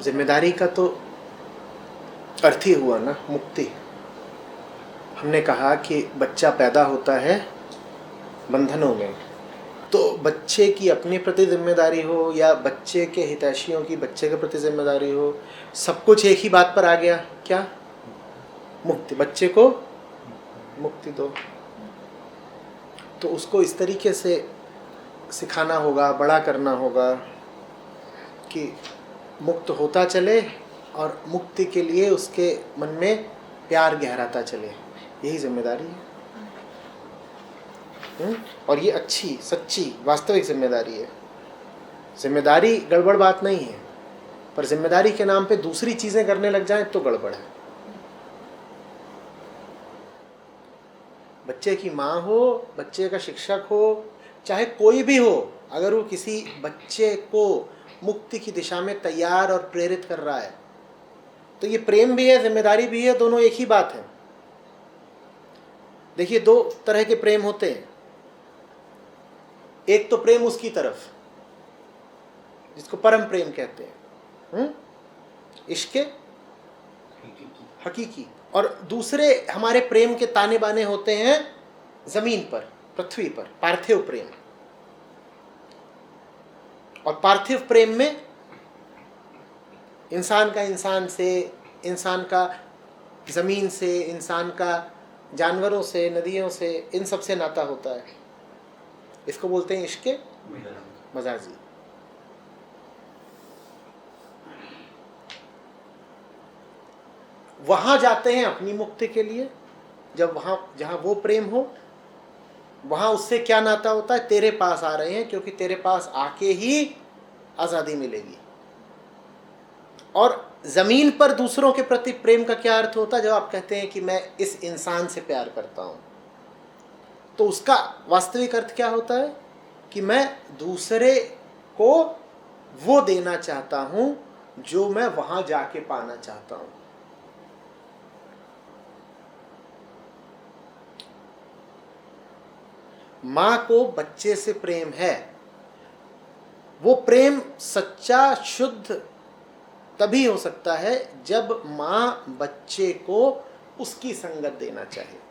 जिम्मेदारी का तो अर्थ ही हुआ ना मुक्ति। हमने कहा कि बच्चा पैदा होता है बंधनों में, तो बच्चे की अपने प्रति जिम्मेदारी हो या बच्चे के हितैषियों की बच्चे के प्रति जिम्मेदारी हो, सब कुछ एक ही बात पर आ गया, क्या? मुक्ति। बच्चे को मुक्ति दो। तो उसको इस तरीके से सिखाना होगा, बड़ा करना होगा कि मुक्त होता चले और मुक्ति के लिए उसके मन में प्यार गहराता चले। यही जिम्मेदारी है। और ये अच्छी, सच्ची, वास्तविक जिम्मेदारी है। जिम्मेदारी गड़बड़ बात नहीं है, पर जिम्मेदारी के नाम पे दूसरी चीजें करने लग जाएं तो गड़बड़ है। बच्चे की माँ हो, बच्चे का शिक्षक हो, चाहे कोई भी हो, अगर वो किसी बच्चे को मुक्ति की दिशा में तैयार और प्रेरित कर रहा है तो ये प्रेम भी है, जिम्मेदारी भी है, दोनों एक ही बात है। देखिए, दो तरह के प्रेम होते हैं। एक तो प्रेम उसकी तरफ, जिसको परम प्रेम कहते हैं, इश्क हकीकी। और दूसरे हमारे प्रेम के ताने बाने होते हैं जमीन पर, पृथ्वी पर, पार्थिव प्रेम। और पार्थिव प्रेम में इंसान का इंसान से, इंसान का जमीन से, इंसान का जानवरों से, नदियों से, इन सब से नाता होता है। इसको बोलते हैं इश्क मजाजी। वहां जाते हैं अपनी मुक्ति के लिए। जब वहां जहां वो प्रेम हो, वहां उससे क्या नाता होता है? तेरे पास आ रहे हैं क्योंकि तेरे पास आके ही आजादी मिलेगी। और जमीन पर दूसरों के प्रति प्रेम का क्या अर्थ होता है? जब आप कहते हैं कि मैं इस इंसान से प्यार करता हूं, तो उसका वास्तविक अर्थ क्या होता है? कि मैं दूसरे को वो देना चाहता हूं जो मैं वहां जाके पाना चाहता हूं। मां को बच्चे से प्रेम है। वो प्रेम सच्चा, शुद्ध तभी हो सकता है जब मां बच्चे को उसकी संगत देना चाहे।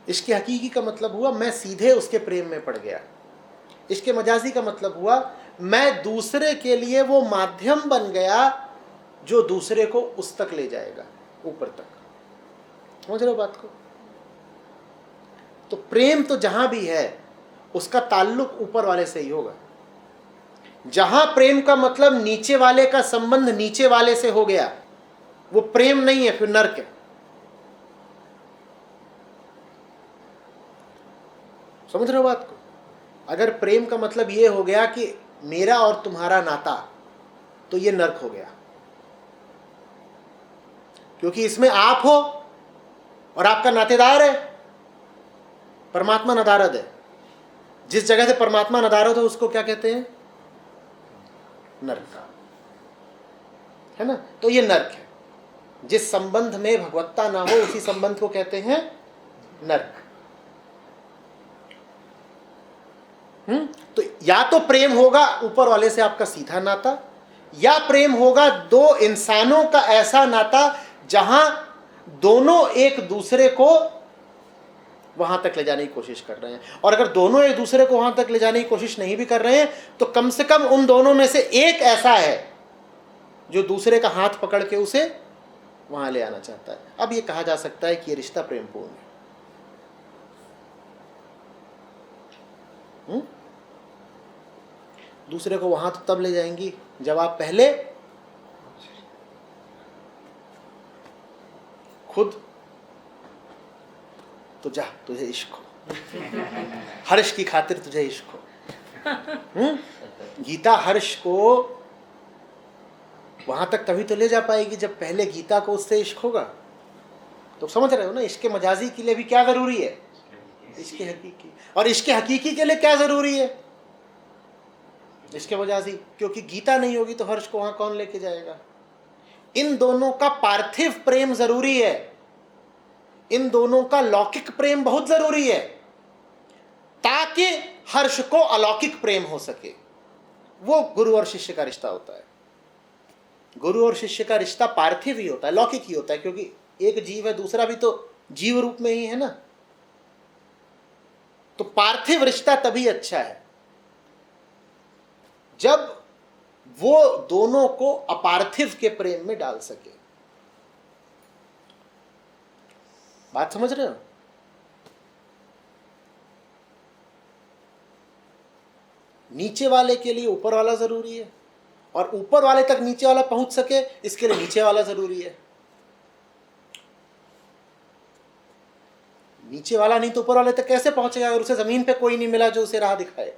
इसके हकीकी का मतलब हुआ मैं सीधे उसके प्रेम में पड़ गया। इसके मजाजी का मतलब हुआ मैं दूसरे के लिए वो माध्यम बन गया जो दूसरे को उस तक ले जाएगा, ऊपर तक। समझ रहे हो बात को? तो प्रेम तो जहां भी है उसका ताल्लुक ऊपर वाले से ही होगा। जहां प्रेम का मतलब नीचे वाले का संबंध नीचे वाले से हो गया, वो प्रेम नहीं है, फिर नर्क है। समझ रहे हो बात को? अगर प्रेम का मतलब ये हो गया कि मेरा और तुम्हारा नाता, तो ये नर्क हो गया। क्योंकि इसमें आप हो और आपका नातेदार है, परमात्मा नदारद है। जिस जगह से परमात्मा नदारद हो उसको क्या कहते हैं? नर्क, है ना? तो ये नर्क है। जिस संबंध में भगवत्ता ना हो उसी संबंध को कहते हैं नर्क। तो या तो प्रेम होगा ऊपर वाले से आपका सीधा नाता, या प्रेम होगा दो इंसानों का ऐसा नाता जहां दोनों एक दूसरे को वहां तक ले जाने की कोशिश कर रहे हैं। और अगर दोनों एक दूसरे को वहां तक ले जाने की कोशिश नहीं भी कर रहे हैं, तो कम से कम उन दोनों में से एक ऐसा है जो दूसरे का हाथ पकड़ के उसे वहां ले आना चाहता है। अब यह कहा जा सकता है कि यह रिश्ता प्रेमपूर्ण है। दूसरे को वहां तो तब ले जाएंगी जब आप पहले खुद तो जा, तुझे इश्क हो, हर्ष की खातिर तुझे इश्क हो। गीता हर्ष को वहां तक तभी तो ले जा पाएगी जब पहले गीता को उससे इश्क होगा। तो समझ रहे हो ना? इसके मजाजी के लिए भी क्या जरूरी है? इसके हकीकी। और इसके हकीकी के लिए क्या जरूरी है? इसके मजाजी। क्योंकि गीता नहीं होगी तो हर्ष को वहां कौन लेके जाएगा? इन दोनों का पार्थिव प्रेम जरूरी है, इन दोनों का लौकिक प्रेम बहुत जरूरी है। ताकि हर्ष को अलौकिक प्रेम हो सके। वो गुरु और शिष्य का रिश्ता होता है। गुरु और शिष्य का रिश्ता पार्थिव ही होता है, लौकिक ही होता है, क्योंकि एक जीव है, दूसरा भी तो जीव रूप में ही है ना। तो पार्थिव रिश्ता तभी अच्छा है जब वो दोनों को अपार्थिव के प्रेम में डाल सके। बात समझ रहे हो? नीचे वाले के लिए ऊपर वाला जरूरी है, और ऊपर वाले तक नीचे वाला पहुंच सके इसके लिए नीचे वाला जरूरी है। नीचे वाला नहीं तो ऊपर वाले तक कैसे पहुंचेगा अगर उसे जमीन पे कोई नहीं मिला जो उसे राह दिखाए?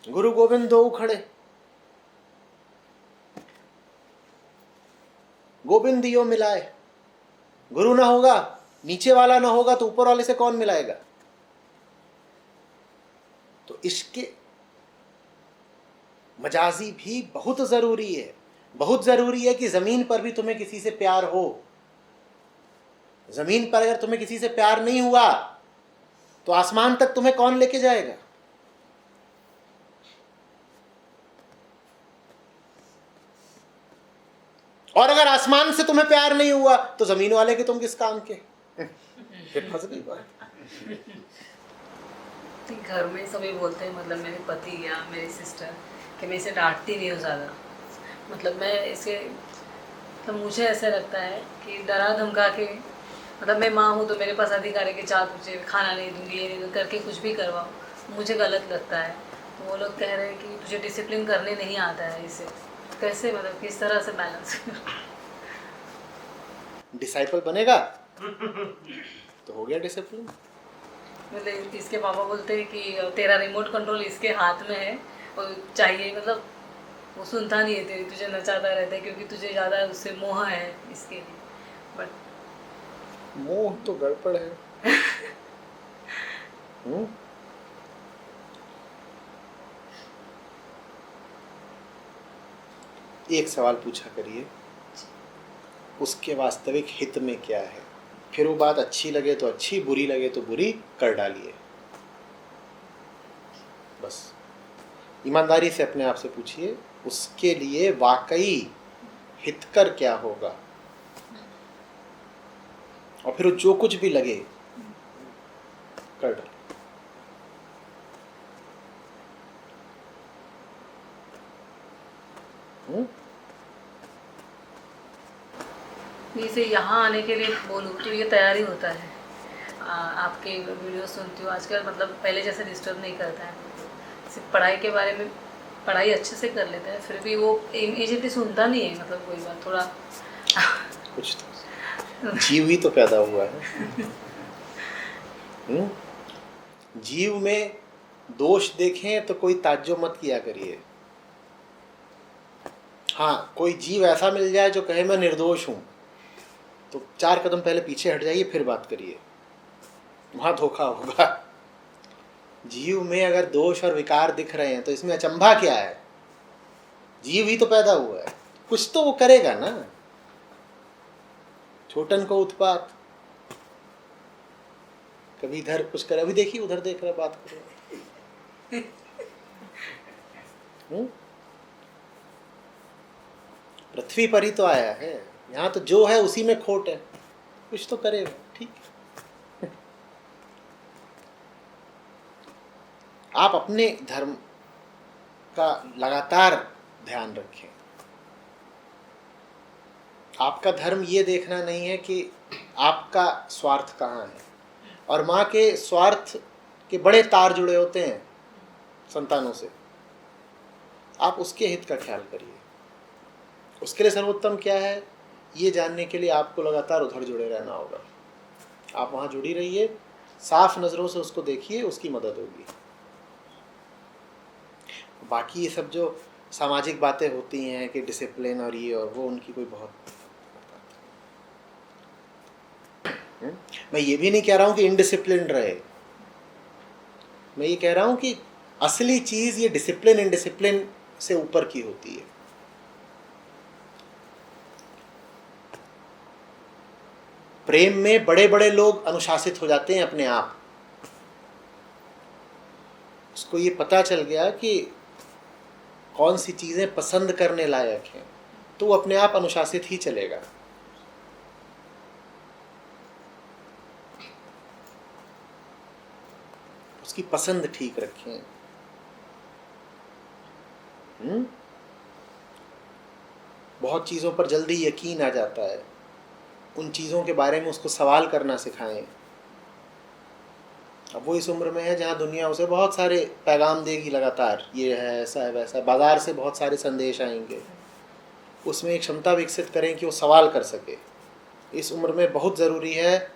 गुरु गोविंद दो खड़े, गोविंद दियो मिलाए। गुरु ना होगा, नीचे वाला ना होगा, तो ऊपर वाले से कौन मिलाएगा? तो इसके मजाजी भी बहुत जरूरी है। बहुत जरूरी है कि जमीन पर भी तुम्हें किसी से प्यार हो। जमीन पर अगर तुम्हें किसी से प्यार नहीं हुआ तो आसमान तक तुम्हें कौन लेके जाएगा? और अगर आसमान से तुम्हें प्यार नहीं हुआ तो जमीन वाले के तुम किस काम के? फिर फंस गई बात। घर में सभी बोलते हैं, मतलब मेरे पति या मेरी सिस्टर, कि मैं इसे डांटती नहीं हूँ ज़्यादा। मतलब मैं इसे, तो मुझे ऐसा लगता है कि डरा धमका के, मतलब मैं माँ हूँ तो मेरे पास अधिकार है कि चार तुझे खाना नहीं दूँगी, ये नहीं दूँगी करके कुछ भी करवाओ, मुझे गलत लगता है। तो वो लोग कह रहे हैं कि तुझे डिसिप्लिन करने नहीं आता है, इसे कैसे, मतलब किस तरह से बैलेंस? डिसाइपल बनेगा तो हो गया डिसिप्लिन। मतलब इसके पापा बोलते हैं कि तेरा रिमोट कंट्रोल इसके हाथ में है और चाहिए, मतलब वो सुनता नहीं है तेरी, तुझे नचाता रहता है क्योंकि तुझे ज़्यादा उससे मोह है इसके लिए। बट मोह तो गड़बड़ है। एक सवाल पूछा करिए, उसके वास्तविक हित में क्या है, फिर वो बात अच्छी लगे तो अच्छी, बुरी लगे तो बुरी कर डालिए। बस ईमानदारी से अपने आप से पूछिए उसके लिए वाकई हितकर क्या होगा, और फिर जो कुछ भी लगे कर डालिए। इसे यहाँ आने के लिए बोलूँ तो ये तैयारी होता है। आपके वीडियो सुनती हूँ आजकल, मतलब पहले जैसे डिस्टर्ब नहीं करता है। सिर्फ पढ़ाई के बारे में, पढ़ाई अच्छे से कर लेता है, फिर भी वो इमीडिएटली सुनता नहीं है। मतलब कोई बात थोड़ा कुछ तो जीव ही तो पैदा हुआ है। जीव में दोष देखें तो कोई ताज्जुब मत किया करिए। हाँ, कोई जीव ऐसा मिल जाए जो कहे मैं निर्दोष हूँ, तो 4 कदम पहले पीछे हट जाइए, फिर बात करिए, वहाँ धोखा होगा। जीव में अगर दोष और विकार दिख रहे हैं तो इसमें अचंभा क्या है? जीव ही तो पैदा हुआ है, कुछ तो वो करेगा ना। छोटन को उत्पात, कभी इधर कुछ करे, अभी देखिए उधर देख रहा, बात कर रहा। पृथ्वी पर ही तो आया है, यहाँ तो जो है उसी में खोट है, कुछ तो करेगा, ठीक है। आप अपने धर्म का लगातार ध्यान रखें। आपका धर्म ये देखना नहीं है कि आपका स्वार्थ कहाँ है, और माँ के स्वार्थ के बड़े तार जुड़े होते हैं संतानों से। आप उसके हित का ख्याल करिए। उसके लिए सर्वोत्तम क्या है ये जानने के लिए आपको लगातार उधर जुड़े रहना होगा। आप वहाँ जुड़ी रहिए, साफ नज़रों से उसको देखिए, उसकी मदद होगी। बाकी ये सब जो सामाजिक बातें होती हैं कि डिसिप्लिन और ये और वो, उनकी कोई बहुत, मैं ये भी नहीं कह रहा हूँ कि इनडिसिप्लिन रहे। मैं ये कह रहा हूँ कि असली चीज़ ये डिसिप्लिन इनडिसिप्लिन से ऊपर की होती है। प्रेम में बड़े बड़े लोग अनुशासित हो जाते हैं अपने आप। उसको ये पता चल गया कि कौन सी चीज़ें पसंद करने लायक हैं, तो वो अपने आप अनुशासित ही चलेगा। उसकी पसंद ठीक रखें। बहुत चीज़ों पर जल्दी यकीन आ जाता है, उन चीज़ों के बारे में उसको सवाल करना सिखाएं। अब वो इस उम्र में है जहाँ दुनिया उसे बहुत सारे पैगाम देगी लगातार, ये है, ऐसा है, वैसा है, बाजार से बहुत सारे संदेश आएंगे। उसमें एक क्षमता विकसित करें कि वो सवाल कर सके। इस उम्र में बहुत ज़रूरी है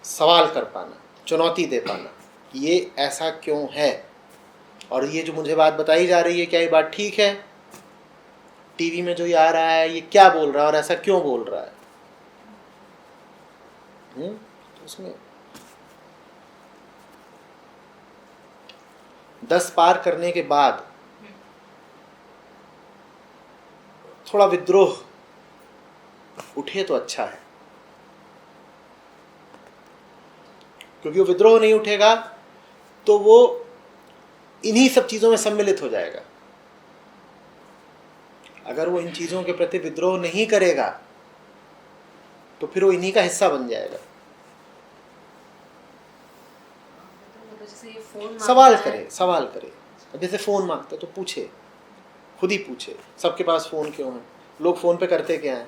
सवाल कर पाना, चुनौती दे पाना कि ये ऐसा क्यों है, और ये जो मुझे बात बताई जा रही है, क्या ये बात ठीक है? टीवी में जो ये आ रहा है, ये क्या बोल रहा है और ऐसा क्यों बोल रहा है? तो उसमें 10 पार करने के बाद थोड़ा विद्रोह उठे तो अच्छा है, क्योंकि वो विद्रोह नहीं उठेगा तो वो इन्हीं सब चीज़ों में सम्मिलित हो जाएगा। अगर वो इन चीज़ों के प्रति विद्रोह नहीं करेगा तो फिर वो इन्हीं का हिस्सा बन जाएगा। सवाल करे। अब जैसे फ़ोन मांगता है तो पूछे, खुद ही पूछे, सबके पास फ़ोन क्यों है, लोग फ़ोन पे करते क्या हैं,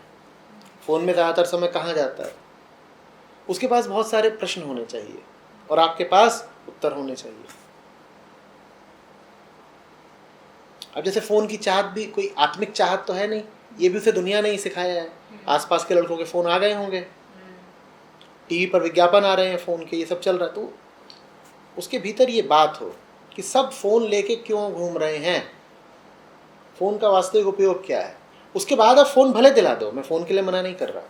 फ़ोन में ज़्यादातर समय कहाँ जाता है। उसके पास बहुत सारे प्रश्न होने चाहिए और आपके पास उत्तर होने चाहिए। अब जैसे फ़ोन की चाहत भी कोई आत्मिक चाहत तो है नहीं, ये भी उसे दुनिया ने ही सिखाया है। आसपास के लड़कों के फ़ोन आ गए होंगे, टीवी पर विज्ञापन आ रहे हैं फ़ोन के, ये सब चल रहा है, तो उसके भीतर ये बात हो कि सब फ़ोन लेके क्यों घूम रहे हैं, फ़ोन का वास्तविक उपयोग क्या है। उसके बाद आप फ़ोन भले दिला दो, मैं फ़ोन के लिए मना नहीं कर रहा,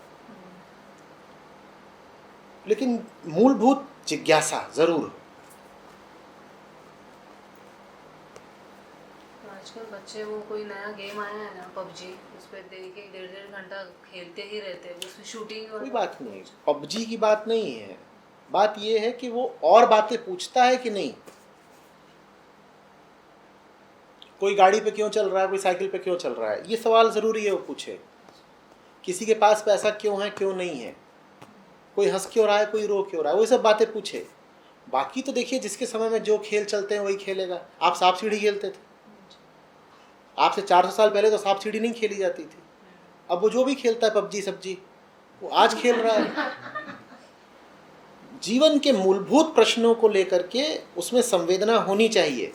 लेकिन मूलभूत जिज्ञासा ज़रूर। आजकल बच्चे वो कोई नया गेम आया है ना, पबजी, उस पर देख 1.5 घंटा खेलते ही रहते हैं, उसमें शूटिंग। कोई बात नहीं, पबजी की बात नहीं है, बात ये है कि वो और बातें पूछता है कि नहीं। कोई गाड़ी पे क्यों चल रहा है, कोई साइकिल पे क्यों चल रहा है, ये सवाल ज़रूरी है वो पूछे। किसी के पास पैसा क्यों है, क्यों नहीं है, कोई हंस क्यों रहा है, कोई रो क्यों रहा है, वो सब बातें पूछे। बाकी तो देखिए, जिसके समय में जो खेल चलते हैं वही खेलेगा। आप सांप सीढ़ी खेलते थे, आपसे 400 साल पहले तो सांप सीढ़ी नहीं खेली जाती थी। अब वो जो भी खेलता है पबजी सब्जी, वो आज खेल रहा है। जीवन के मूलभूत प्रश्नों को लेकर के उसमें संवेदना होनी चाहिए।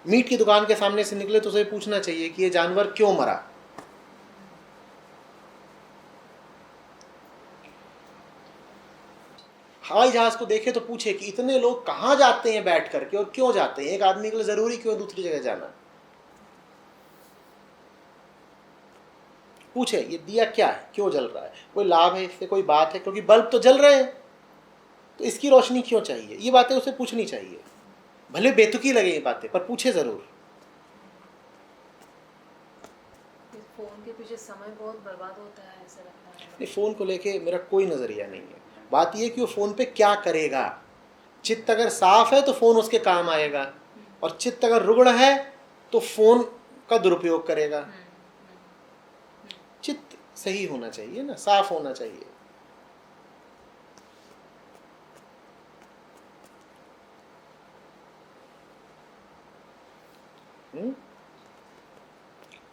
मीट की दुकान के सामने से निकले तो उसे पूछना चाहिए कि ये जानवर क्यों मरा। हवाई जहाज को देखे तो पूछे कि इतने लोग कहाँ जाते हैं बैठ करके और क्यों जाते हैं, एक आदमी के लिए जरूरी क्यों है दूसरी जगह जाना। पूछे ये दिया क्या है, क्यों जल रहा है, कोई लाभ है इससे, कोई बात है, क्योंकि बल्ब तो जल रहे हैं तो इसकी रोशनी क्यों चाहिए, ये बातें उसे पूछनी चाहिए। भले बेतुकी लगे ये बातें, पर पूछे जरूर। फोन के पीछे समय बहुत बर्बाद होता है, ऐसा लगता है। नहीं, फ़ोन को लेके मेरा कोई नज़रिया नहीं है। बात यह कि वो फ़ोन पे क्या करेगा। चित्त अगर साफ है तो फ़ोन उसके काम आएगा, और चित्त अगर रुग्ण है तो फ़ोन का दुरुपयोग करेगा। चित्त सही होना चाहिए ना, साफ होना चाहिए।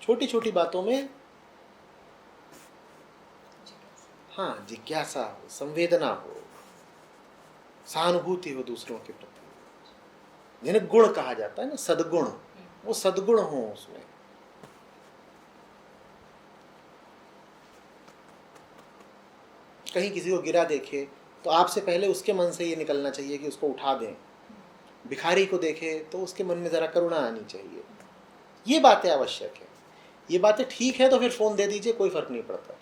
छोटी छोटी बातों में हाँ जिज्ञासा हो, संवेदना हो, सहानुभूति हो दूसरों के प्रति, जिन्हें गुण कहा जाता है ना, सद्गुण, वो सद्गुण हो उसमें। कहीं किसी को गिरा देखे तो आपसे पहले उसके मन से ये निकलना चाहिए कि उसको उठा दें। भिखारी को देखे तो उसके मन में ज़रा करुणा आनी चाहिए। ये बातें आवश्यक है। ये बातें ठीक है तो फिर फ़ोन दे दीजिए, कोई फ़र्क नहीं पड़ता।